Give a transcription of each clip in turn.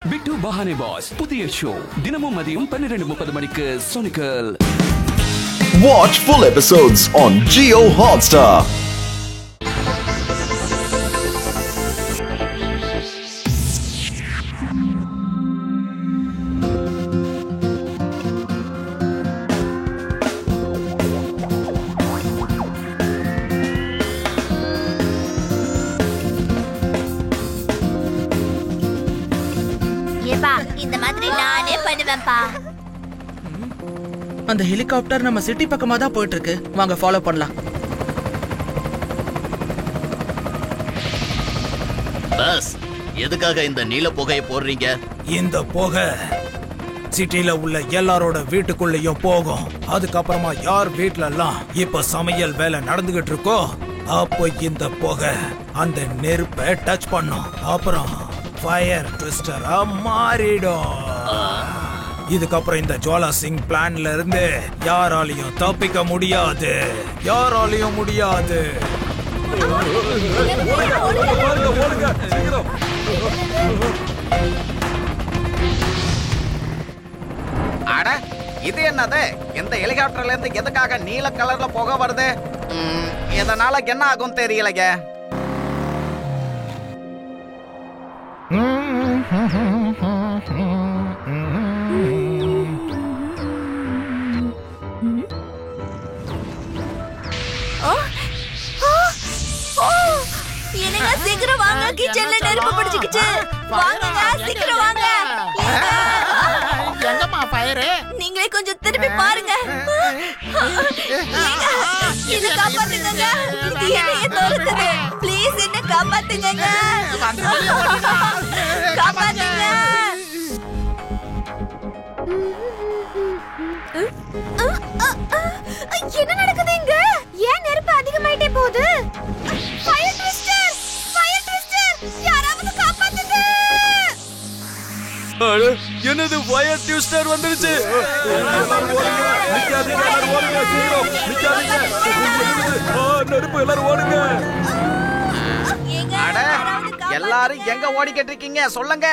பிட்டு பஹானே pass புதிய show தினமும் மதியம் 12:30 மணிக்கு சோனிக்கல். Watch full episodes on Jio Hotstar. இந்த மாதிரி நானே பண்ணுவேன்பா. அந்த ஹெலிகாப்டர் நம்ம சிட்டி பக்கமா தான் போயிட்டு இருக்கு. வாங்க ஃபாலோ பண்ணலாம். பஸ், எதுக்காக இந்த நீல புகையை போடுறீங்க? இந்த புகை சிட்டில உள்ள எல்லாரோட வீட்டுக்குள்ளேயும் போகும். அதுக்கப்புறமா யார் வீட்ல எல்லாம் இப்ப சமையல் வேலை நடந்துகிட்டு இருக்கோ அப்போ இந்த புகை அந்த நெருப்பை டச் பண்ணும். அப்புறம் ஃபயர் ட்விஸ்டரா மாறிடும். இதுக்கப்புறம் இந்த ஜுவாலா சிங் பிளான்ல இருந்து யாராலையும் தப்பிக்க முடியாது. அட, இது என்னது? இந்த ஹெலிகாப்டர்ல இருந்து எதுக்காக நீல கலர்ல புகை வருது? இதனால என்ன ஆகும் தெரியலைங்க. என்னங்க சீக்கிரம் வாங்க, கிச்சன்ல நெருப்பு பிடிச்சிக்கிச்சு. வாங்க சீக்கிரம் வாங்க. எங்கம்மா ஃபயர்? நீங்களே கொஞ்சம் திரும்பி பாருங்க. என்ன காப்பாத்துங்க. இது என்னைய தோலுக்குது. ப்ளீஸ் என்ன காப்பாத்துங்க. காப்பாத்துங்க. என்ன நடக்குது இங்க? ஏன் நெருப்பு அதிகமாயிட்டே போகுது? Fire twister! Fire twister! யாராவது காப்பாத்துங்க. என்னது ஃபயர் ட்விஸ்டர் வந்துருச்சு. நெருப்பு எல்லாரும் ஓடுங்க. அட, எல்லாரும் எங்க ஓடிக்கிட்டு இருக்கீங்க சொல்லுங்க.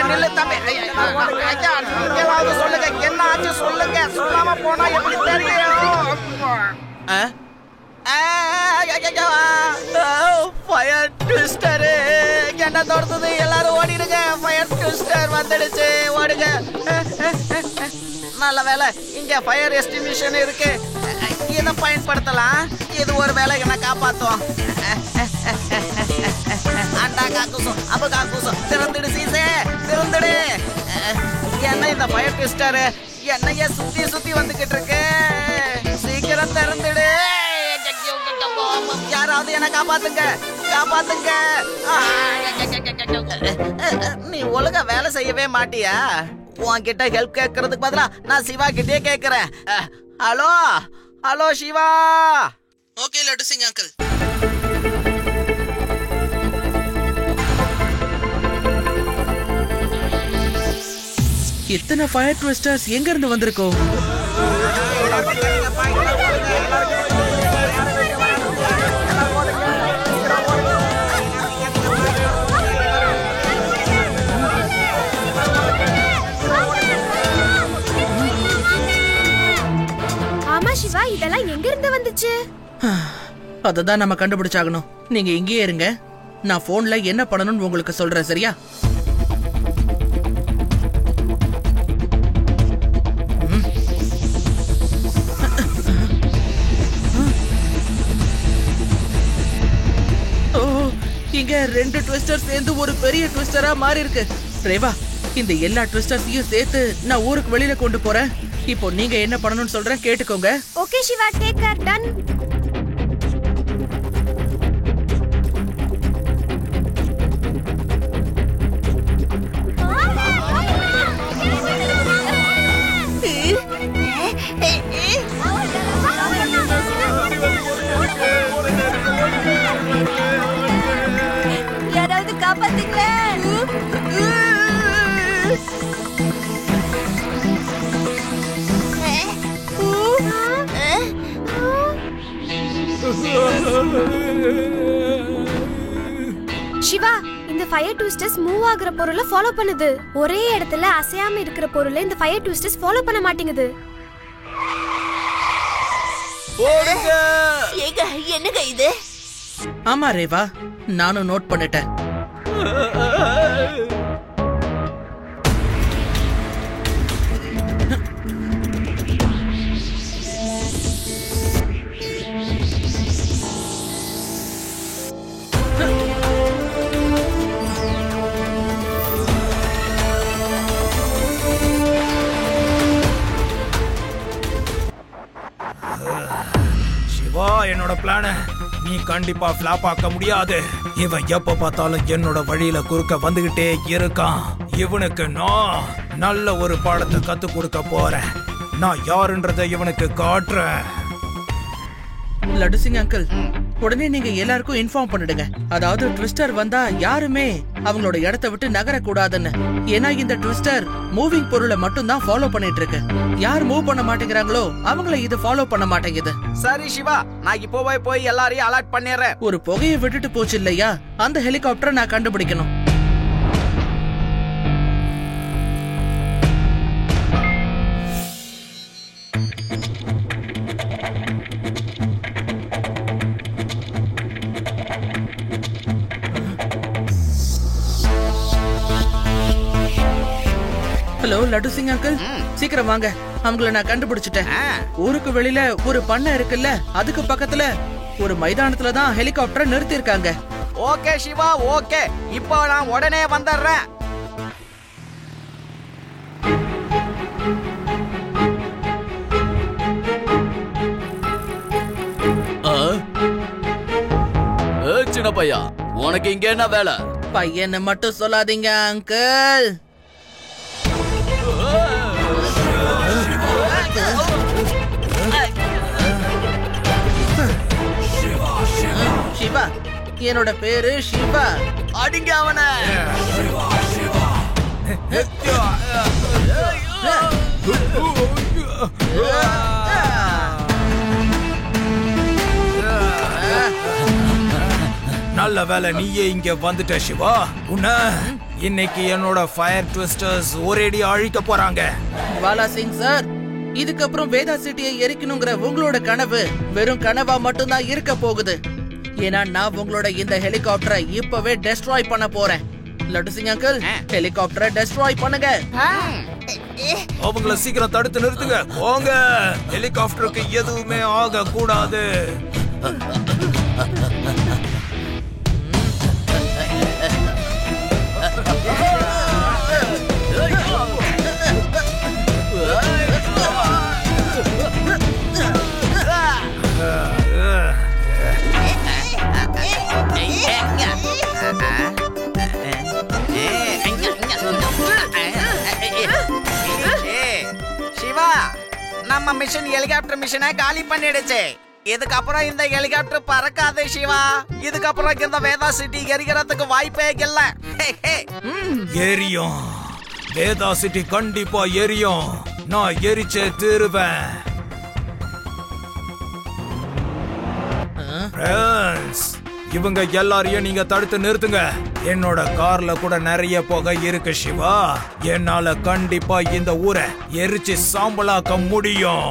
நில்லு தம்பி. சொல்லுங்க, என்ன ஆச்சு சொல்லுங்க. சொல்லாம போனா எப்படி தெரியும்? ஃபயர் ட்விஸ்டர் என்ன தோடுது? எல்லாரும் ஓடிடுங்க. ஃபயர் ட்விஸ்டர் வந்துடுச்சு, ஓடுங்க. நல்ல வேலை, இங்க ஃபயர் எஸ்டிமிஷன் இருக்கு. இதை பயன்படுத்தலாம். இது ஒரு வேலை என்ன காப்பாத்தும். அண்டா காக்குசம், அபு காக்குசம், திறந்துடு சீசே, திறந்துடு. என்ன இந்த ஃபயர் ட்விஸ்டர் என்னைய சுத்தி சுத்தி வந்துகிட்டு இருக்கு. சீக்கிரம் திறந்துடு. யாராவது என்ன காப்பாத்துங்க. நீ ஒழுங்கா வேலை செய்யவே மாட்டியா? உன்கிட்ட ஹெல்ப் கேட்கறதுக்கு பதிலா நான் சிவா கிட்டே கேட்கிறேன். Hello Siva. Okay Laddu Singh uncle. இத்தனை ஃபயர் ட்விஸ்டர்ஸ் எங்க இருந்து வந்திருக்கோம்? ஆமா சிவா, இதெல்லாம் எங்க இருந்து வந்துச்சு? அததான் நம்ம கண்டுபிடிச்சாகணும். நீங்க இங்கேயே இருங்க. நான் போன்ல என்ன பண்ணணும்னு உங்களுக்கு சொல்றேன், சரியா? இங்க 2 ட்விஸ்டர் சேர்ந்து ஒரு பெரிய ட்விஸ்டரா மாறி இருக்கு. ரேவா, இந்த எல்லா ட்விஸ்டர்ஸையும் சேர்த்து நான் ஊருக்கு வெளியில கொண்டு போறேன். இப்போ நீங்க என்ன பண்ணணும்னு சொல்றேன், கேட்டுக்கோங்க. Okay Siva, take care. Done. யாராவது காப்பாத்துங்களே. சிவா, இந்த ஃபயர் ட்விஸ்டர்ஸ் மூவ் ஆகுற பொருளை ஃபாலோ பண்ணுது. ஒரே இடத்துல அசையாம இருக்கிற பொருளை இந்த ஃபயர் ட்விஸ்டர்ஸ் ஃபாலோ பண்ண மாட்டேங்குது. ஓடுங்க. ஏங்க என்னங்க இது? ஆமா ரேவா, நானும் நோட் பண்ணிட்டேன். சிவா, என்னோட பிளான நீ கண்டிப்பா ஃபிளாப் ஆக்க முடியாது. இவன் எப்ப பார்த்தாலும் என்னோட வழியில குறுக்க வந்துகிட்டே இருக்கான். இவனுக்கு நான் நல்ல ஒரு பாடத்தை கத்து கொடுக்க போறேன். நான் யாருன்றதை இவனுக்கு காட்டுறேன். லட்டு சிங் அங்கிள், உடனே நீங்க எல்லாருக்கும் இன்ஃபார்ம் பண்ணிடுங்க. அதாவது ட்விஸ்டர் வந்தா யாருமே அவங்களோட இடத்தை விட்டு நகர கூடாதுன்னு. ஏன்னா இந்த ட்விஸ்டர் மூவிங் பொருளை மட்டும் தான் ஃபாலோ பண்ணிட்டு இருக்கு. யார் மூவ் பண்ண மாட்டேங்கிறாங்களோ அவங்கள இது ஃபாலோ பண்ண மாட்டேங்குது. சரி சிவா, நான் இப்போவே போய் எல்லாரையும் அலர்ட் பண்ணிடுறேன். ஒரு புகையை விட்டுட்டு போச்சு இல்லையா, அந்த ஹெலிகாப்டரை நான் கண்டுபிடிக்கணும். ஹலோ லட்டு சிங் அங்கிள், சீக்கிரம் வாங்க. அவங்கள நான் கண்டுபிடிச்சிட்டேன். ஊருக்கு வெளியில ஒரு பண்ணை இருக்குல்ல, அதுக்கு பக்கத்துல ஒரு மைதானத்துல தான் ஹெலிகாப்டரை நிறுத்தி இருக்காங்க. Okay Siva, okay. இப்போ நான் உடனே வந்துடுறேன். சின்ன பையா, உனக்கு இங்க என்ன வேலை? பையனை மட்டும் சொல்லாதீங்க அங்கிள். சிவா, என்னோட பேரு சிவா. அடிங்க அவன. நல்ல வேலை நீயே இங்க வந்துட்ட சிவா. உன்ன இன்னைக்கு என்னோட ஃபயர் ட்விஸ்டர்ஸ் ஒரேடி அழிக்க போறாங்க. வாலா சிங் சார், இதுக்கப்புறம் வேதா சிட்டியை எரிக்கணுங்கிற உங்களோட கனவு வெறும் கனவா மட்டும்தான் இருக்க போகுது. ஏன்னா நான் உங்களோட இந்த ஹெலிகாப்டரை இப்பவே டெஸ்ட்ராய் பண்ண போறேன். லட்டு சிங் அங்கிள், ஹெலிகாப்டரை டெஸ்ட்ராய் பண்ணுங்க. அவங்கள சீக்கிரம் தடுத்து நிறுத்துங்க. போங்க, ஹெலிகாப்டருக்கு எதுவுமே ஆக கூடாது. சிவா, நம்ம மிஷன் ஹெலிகாப்டர் மிஷனை காலி பண்ணிடுச்சு. இதுக்கப்புறம் இந்த ஹெலிகாப்டர் பறக்காது சிவா. இதுக்கப்புறம் இந்த வேதா சிட்டி எரிக்கிறதுக்கு வாய்ப்பே இல்ல. எரியும், வேதா சிட்டி கண்டிப்பா எரியும். நான் எரிச்சே தீருவேன். இவங்க எல்லாரையும் நீங்க தடுத்து நிறுத்துங்க. என்னோட கார்ல கூட நிறைய புகை இருக்கு சிவா. என்னால கண்டிப்பா இந்த ஊரை எரிச்சு சாம்பலாக்க முடியும்.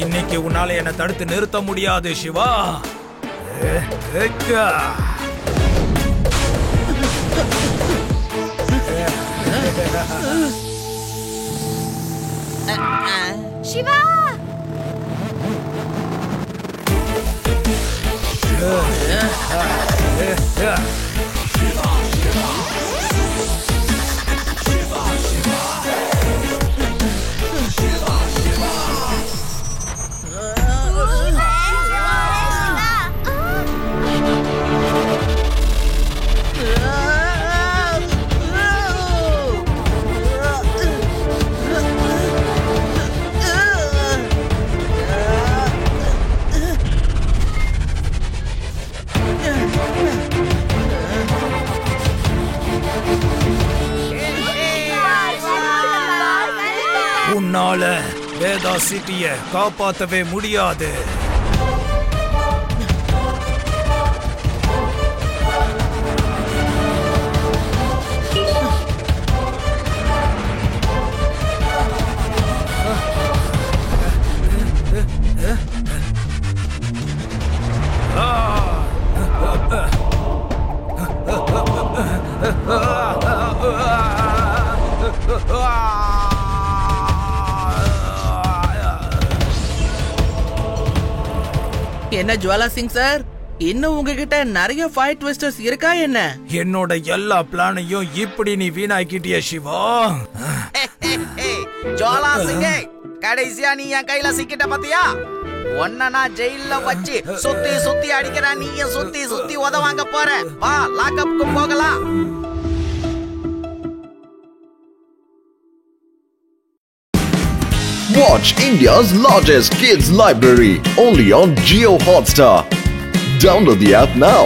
இன்னைக்கு உன்னால என்ன தடுத்து நிறுத்த முடியாது சிவா. சிவா, உன்னால வேதா சிட்டிய காப்பாத்தவே முடியாது. என்ன ஜுவாலா சிங் சார், இன்னும் உங்ககிட்ட நிறைய ஃபயர் ட்விஸ்டர்ஸ் இருக்கா என்ன? என்னோட எல்லா பிளானையும் இப்படி நீ வீணாக்கிட்டிய சிவா. ஜுவாலா சிங், கடைசியா நீ என் கையில சிக்கிட்ட பாத்தியா? ஒன்ன நான் ஜெயில வச்சு சுத்தி சுத்தி அடிக்கிறேன், நீயும் சுத்தி சுத்தி உதவாங்க போற. வா லாக்அப்க்கு போகலாம். Watch India's largest kids library only on Jio Hotstar. Download the app now.